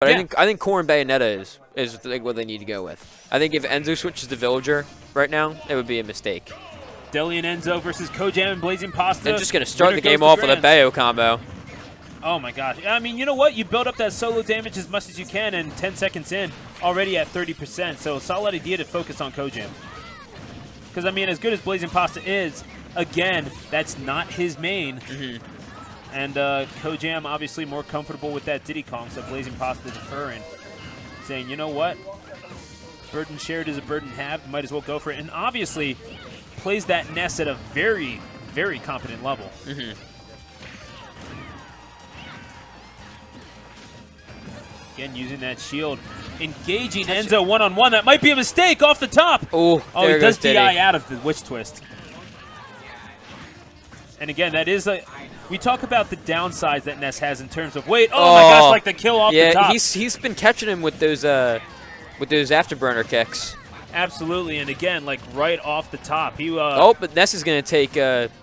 But yeah. I think Core and Bayonetta is like what they need to go with. I think if Enzo switches to Villager right now, it would be a mistake. Deli and Enzo versus Cojam and BlazingPasta. They're just going to start the game off with a Bayo combo. Oh my gosh. I mean, you know what? You build up that solo damage as much as you can, and 10 seconds in, already at 30%. So solid idea to focus on Cojam. Because, I mean, as good as BlazingPasta is, again, that's not his main. And Cojam obviously more comfortable with that Diddy Kong, so BlazingPasta deferring, saying, you know what? Burden shared is a burden halved. Might as well go for it. And obviously plays that Ness at a very, very competent level. Again, using that shield. Engaging Enzo one-on-one. That might be a mistake off the top. Oh, he does DI out of the Witch Twist. And again, that is a... We talk about the downsides that Ness has in terms of weight. Oh my gosh, like the kill off the top. Yeah, he's been catching him with those afterburner kicks. Absolutely, and again, like right off the top. He but Ness is going to take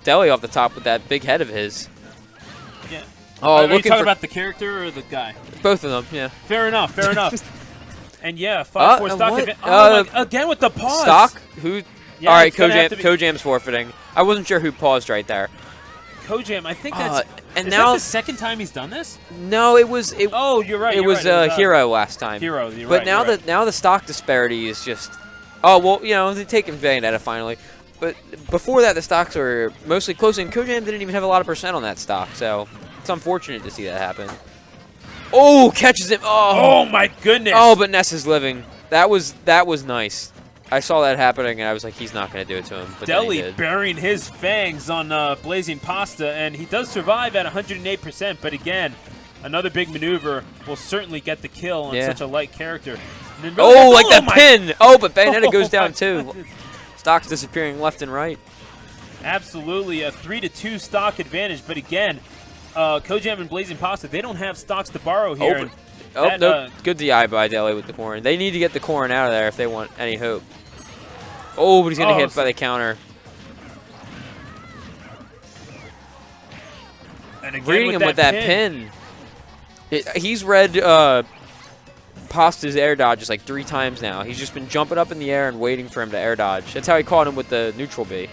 Deli off the top with that big head of his. Yeah. Oh, are you talking about the character or the guy? Both of them, yeah. Fair enough, fair enough. And yeah, 5-4 stock. Again with the pause. Stock? Who? Yeah, all right, Kojam's forfeiting. I wasn't sure who paused right there. Kojam, I think that's. And is now that the second time he's done this? No, it was. Oh, you're right. It was Hero last time. Hero, you're but right. now now the stock disparity is just. Oh well, you know they're taking Bayonetta finally, but before that the stocks were mostly close, and Cojam didn't even have a lot of percent on that stock, so it's unfortunate to see that happen. Oh, catches him! Oh my goodness! Oh, but Ness is living. That was nice. I saw that happening, and I was like, he's not going to do it to him. But Deli burying his fangs on BlazingPasta, and he does survive at 108%. But again, another big maneuver will certainly get the kill on such a light character. Oh, like that pin! Oh, but Bayonetta goes down too. Stock's disappearing left and right. Absolutely, a 3-2 stock advantage. But again, Cojam and BlazingPasta, they don't have stocks to borrow here. No, good DI by Deli with the corn. They need to get the corn out of there if they want any hope. Oh, but he's going to hit by the counter. And again, reading him with that pin. He's read Pasta's air dodges like 3 times now. He's just been jumping up in the air and waiting for him to air dodge. That's how he caught him with the neutral B.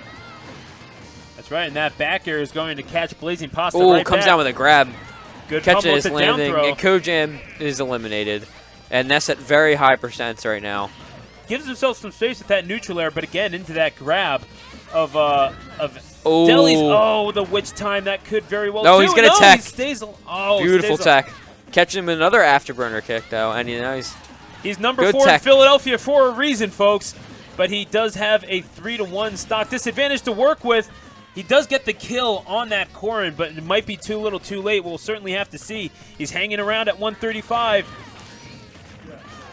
That's right, and that back air is going to catch BlazingPasta. Oh, comes down with a grab. Good catches his landing, and Cojam is eliminated. And that's at very high percents right now. Gives himself some space with that neutral air, but again, into that grab of Deli's. Oh, the witch time, that could very well No, he's going to tech. He stays, beautiful tech. Catching him with another afterburner kick, though, and he's number 4 in Philadelphia for a reason, folks. But he does have a 3-1 stock disadvantage to work with. He does get the kill on that Corrin, but it might be too little too late. We'll certainly have to see. He's hanging around at 135.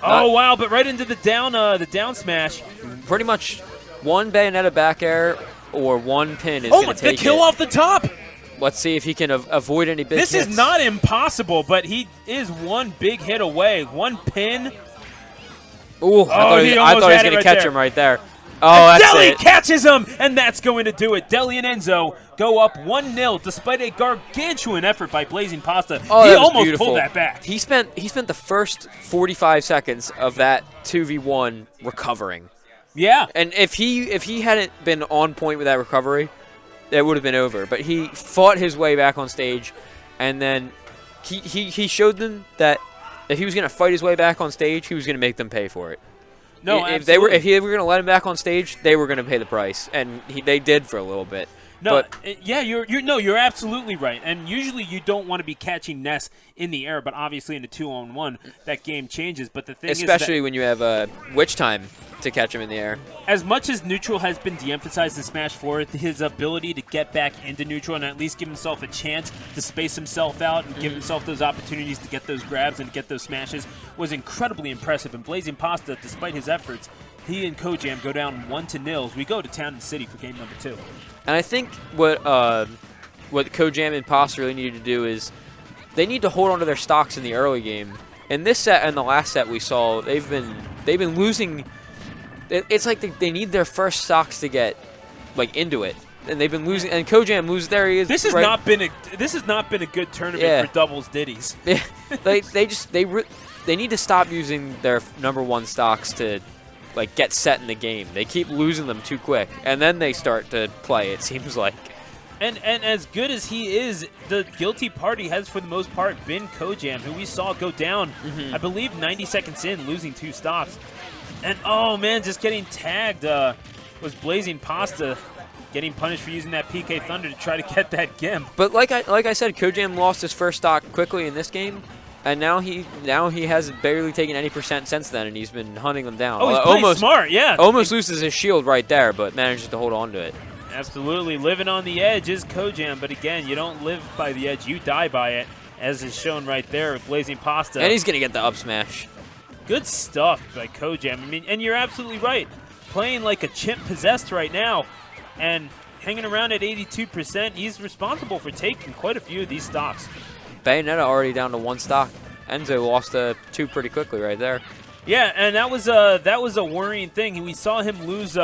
Oh, wow, but right into the down smash. Pretty much one Bayonetta back air or one pin is going to take the kill off the top. Let's see if he can avoid any big hits. This is not impossible, but he is one big hit away. One pin. Ooh, I thought he was going to catch him right there. Oh, that's Deli catches him, and that's going to do it. Deli and Enzo go up 1-0 despite a gargantuan effort by BlazingPasta. Oh, he almost pulled that back. He spent the first 45 seconds of that 2v1 recovering. Yeah. And if he hadn't been on point with that recovery, it would have been over. But he fought his way back on stage, and then he showed them that if he was going to fight his way back on stage, he was going to make them pay for it. No, if they were going to let him back on stage, they were going to pay the price, and they did for a little bit. No, yeah, you're absolutely right. And usually you don't want to be catching Ness in the air, but obviously in a 2-on-1 that game changes. But the thing especially when you have witch time to catch him in the air. As much as neutral has been de-emphasized in Smash 4, his ability to get back into neutral and at least give himself a chance to space himself out and give himself those opportunities to get those grabs and get those smashes was incredibly impressive. And BlazingPasta, despite his efforts, he and Cojam go down 1-0. We go to Town and City for game number 2. And I think what Cojam and Pasta really need to do is they need to hold on to their stocks in the early game. In this set and the last set we saw, they've been losing. It's like they need their first stocks to get into it, and they've been losing. And Cojam loses. There he is. This has not been a good tournament for doubles ditties. they need to stop using their #1 stocks to like get set in the game. They keep losing them too quick, and then they start to play. It seems like. And as good as he is, the guilty party has for the most part been Cojam, who we saw go down, I believe 90 seconds in, losing 2 stocks. And oh man, just getting tagged was BlazingPasta, getting punished for using that PK Thunder to try to get that Gimp. But like I said, Cojam lost his first stock quickly in this game, and now he has barely taken any % since then, and he's been hunting them down. Oh, he's playing smart, yeah. Almost loses his shield right there, but manages to hold on to it. Absolutely. Living on the edge is Cojam, but again, you don't live by the edge, you die by it, as is shown right there with BlazingPasta. And he's going to get the up smash. Good stuff by Cojam. I mean, and you're absolutely right. Playing like a chimp possessed right now and hanging around at 82%, he's responsible for taking quite a few of these stocks. Bayonetta already down to 1 stock. Enzo lost 2 pretty quickly right there. Yeah, and that was a worrying thing. We saw him lose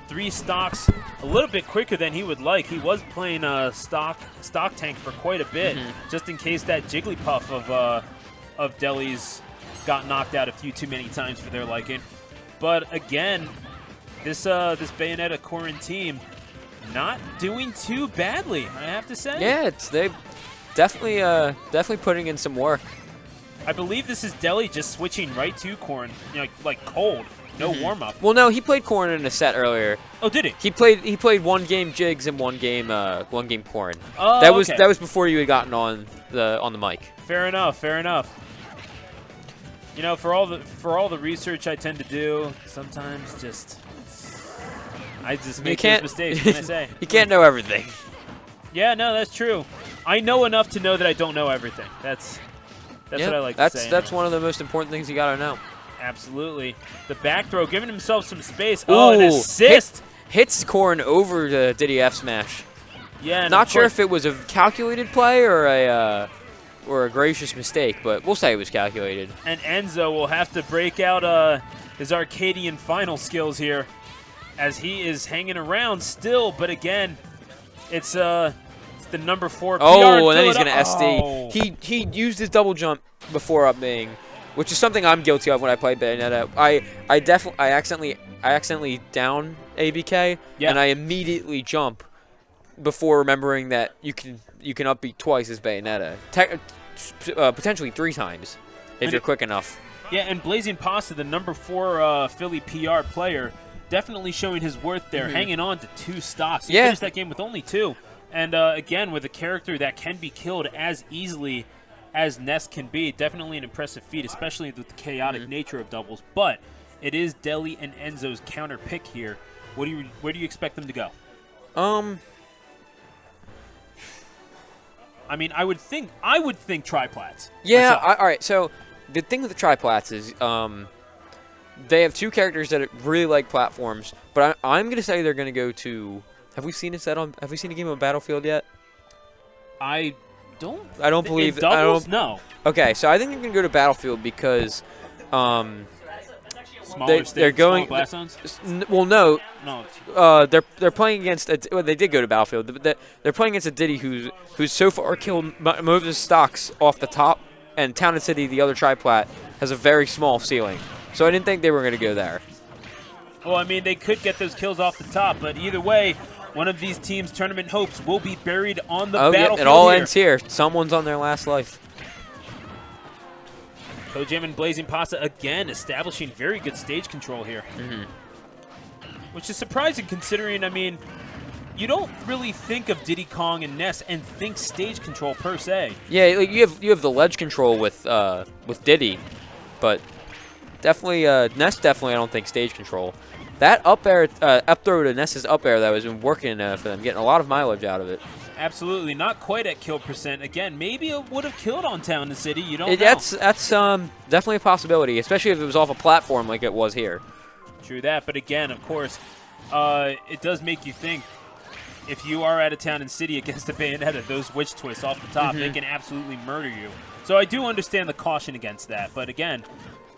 3 stocks a little bit quicker than he would like. He was playing stock tank for quite a bit, just in case that Jigglypuff of Deli's got knocked out a few too many times for their liking. But again, this Bayonetta Corrin team not doing too badly, I have to say. Yeah, they've definitely putting in some work. I believe this is Deli just switching right to Corrin, like cold. No warm-up. Well, no, he played Corrin in a set earlier. Oh, did he? He played 1 game Jigs and 1 game Corrin. Oh, that was before you had gotten on the mic. Fair enough. Fair enough. You know, for all the research I tend to do, sometimes I just make those mistakes. What can I say? You can't know everything. Yeah, no, that's true. I know enough to know that I don't know everything. That's what I like to say. That's one of the most important things you gotta know. Absolutely. The back throw, giving himself some space. Oh, an assist! Hits Corrin over the Diddy F smash. Yeah. Not sure if it was a calculated play or a gracious mistake, but we'll say it was calculated. And Enzo will have to break out his Arcadian final skills here, as he is hanging around still. But again, it's the #4 PR. Oh, and then he's gonna SD. Oh. He used his double jump before up being, which is something I'm guilty of when I play Bayonetta. I accidentally down ABK, and I immediately jump before remembering that you can up beat twice as Bayonetta, potentially 3 times if you're quick enough. Yeah, and BlazingPasta, the #4 Philly PR player, definitely showing his worth there, hanging on to 2 stocks. He finished that game with only 2. And again, with a character that can be killed as easily as Ness can be, definitely an impressive feat, especially with the chaotic nature of doubles. But it is Deli and Enzo's counter pick here. Where do you expect them to go? I mean, I would think triplats. Yeah, all right. So the thing with the triplats is they have 2 characters that really like platforms, but I'm going to say they're going to go to. Have we seen a game of Battlefield yet? I don't believe doubles. No. Okay, so I think they're going to go to Battlefield because they're going blast zones? Well, no. No. They're playing against. They did go to Battlefield. They're playing against a Diddy who's so far killed most of his stocks off the top, and Town and City, the other triplat, has a very small ceiling. So I didn't think they were going to go there. Well, I mean, they could get those kills off the top, but either way, one of these teams' tournament hopes will be buried on the battlefield. It all ends here. Someone's on their last life. Cojam and BlazingPasta again establishing very good stage control here. Which is surprising considering, I mean, you don't really think of Diddy Kong and Ness and think stage control per se. Yeah, like you have the ledge control with Diddy, but definitely Ness definitely I don't think stage control. That up air, up throw to Ness's up air that has been working for them, getting a lot of mileage out of it. Absolutely, not quite at kill percent. Again, maybe it would have killed on Town and City. You don't know. That's definitely a possibility, especially if it was off a platform like it was here. True that, but again, of course, it does make you think. If you are at a Town and City against a Bayonetta, those witch twists off the top, they can absolutely murder you. So I do understand the caution against that. But again,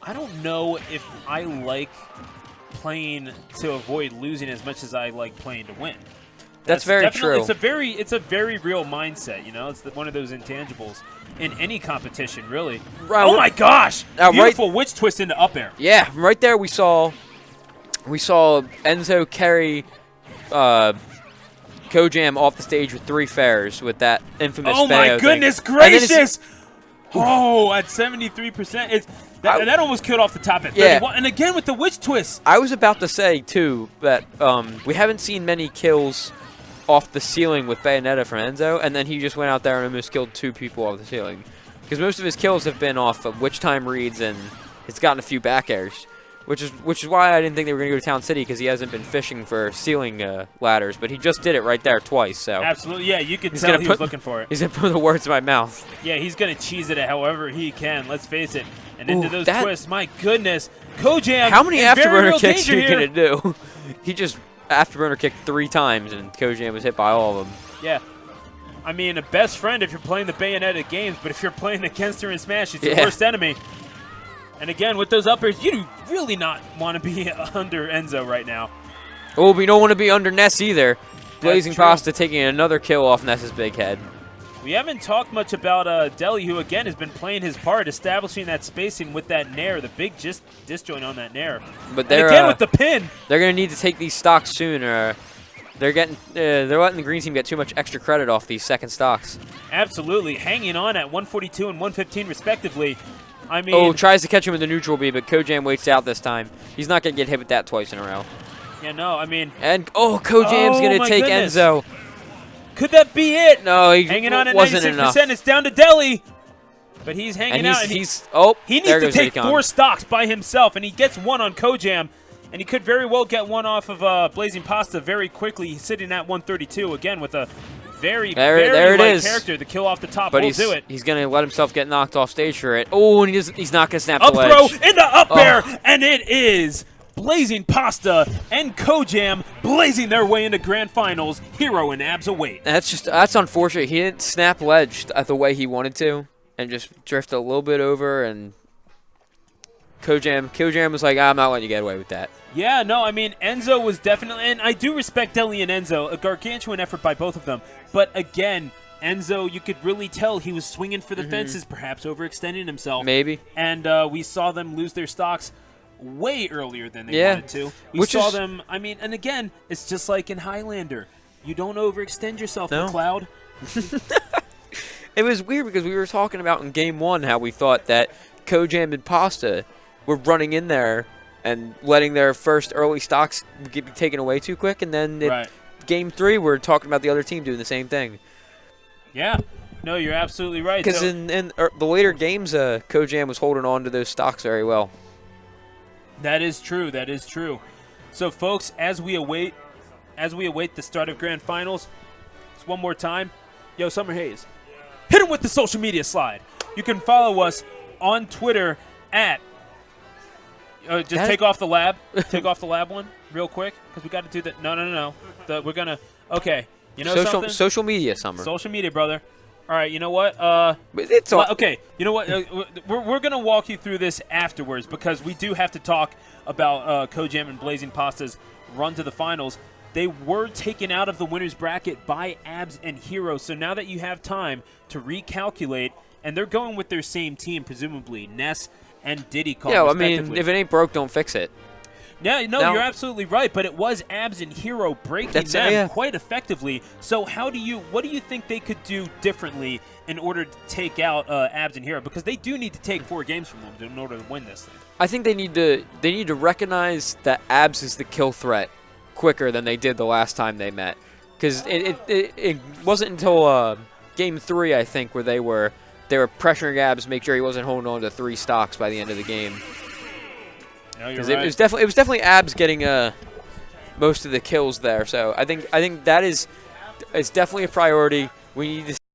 I don't know if I like playing to avoid losing as much as I like playing to win. That's very true. It's a very real mindset. You know, it's one of those intangibles in any competition, really. Oh my gosh! Beautiful witch twist into up air. Yeah, right there we saw Enzo carry Cojam off the stage with 3 fairs with that infamous. Oh my goodness gracious! Oh, at 73%, that almost killed off the top at 31. Yeah. And again with the witch twist. I was about to say too that we haven't seen many kills off the ceiling with Bayonetta from Enzo, and then he just went out there and almost killed 2 people off the ceiling. Because most of his kills have been off of witch time reads, and he's gotten a few back airs. Which is why I didn't think they were going to go to Town City, because he hasn't been fishing for ceiling ladders, but he just did it right there twice. So absolutely, yeah, you could tell he was looking for it. He's going to put the words in my mouth. Yeah, he's going to cheese it however he can. Let's face it. And into those twists, my goodness, Cojam. How many afterburner kicks are you going to do? He just afterburner kicked 3 times, and Cojam was hit by all of them. Yeah. I mean, a best friend if you're playing the Bayonetta games, but if you're playing against her in Smash, it's your worst enemy. And again, with those up airs, you do really not want to be under Enzo right now. Oh, we don't want to be under Ness either. BlazingPasta taking another kill off Ness's big head. We haven't talked much about Deli, who again has been playing his part, establishing that spacing with that nair, the big disjoint on that nair. But they're, again with the pin. They're going to need to take these stocks soon. They're letting the green team get too much extra credit off these second stocks. Absolutely, hanging on at 142 and 115 respectively. I mean, tries to catch him with the neutral B, but Cojam waits out this time. He's not going to get hit with that twice in a row. Yeah, no, I mean. And, Cojam's going to take Enzo. Could that be it? No, he hanging on at wasn't 96%. Enough. It's down to Deli. But he's hanging out. He needs to take 4 stocks by himself, and he gets 1 on Cojam. And he could very well get 1 off of BlazingPasta very quickly. He's sitting at 132 again with a very light character to kill off the top. But we'll do it. He's going to let himself get knocked off stage for it. Oh, and he's not going to snap the ledge. Up throw into up air, and it is BlazingPasta and Cojam blazing their way into grand finals. Hero and Abs await. That's unfortunate. He didn't snap ledge the way he wanted to, and just drift a little bit over. And Cojam was like, I'm not letting you get away with that. Yeah, no, I mean, Enzo was definitely, and I do respect Deli and Enzo, a gargantuan effort by both of them. But again, Enzo, you could really tell he was swinging for the fences, perhaps overextending himself. Maybe. And we saw them lose their stocks way earlier than they wanted to. We saw them, I mean, and again, it's just like in Highlander. You don't overextend yourself, McCloud. It was weird because we were talking about in Game 1 how we thought that Cojam and Pasta were running in there and letting their first early stocks be taken away too quick. And then Game 3, we're talking about the other team doing the same thing. Yeah. No, you're absolutely right. Because in the later games, Cojam was holding on to those stocks very well. That is true. That is true. So, folks, as we await the start of Grand Finals, just one more time. Yo, Summer Hayes, hit him with the social media slide. You can follow us on Twitter at take off the lab. Take off the lab one real quick because we got to do that. No. We're going to – okay. You know something? Social media, Summer. Social media, brother. All right, you know what? Okay, you know what? We're going to walk you through this afterwards because we do have to talk about Cojam and BlazingPasta's run to the finals. They were taken out of the winner's bracket by Abs and Hero, so now that you have time to recalculate, and they're going with their same team, presumably, Ness and Diddy Kong, respectively. I mean, if it ain't broke, don't fix it. No, you're absolutely right, but it was Abs and Hero breaking them quite effectively. So what do you think they could do differently in order to take out Abs and Hero? Because they do need to take 4 games from them in order to win this thing. I think they need to recognize that Abs is the kill threat quicker than they did the last time they met. Because it wasn't until Game 3, I think, where they were pressuring Abs, make sure he wasn't holding on to 3 stocks by the end of the game. Because it was definitely Abs getting most of the kills there. So I think that it's definitely a priority. We need to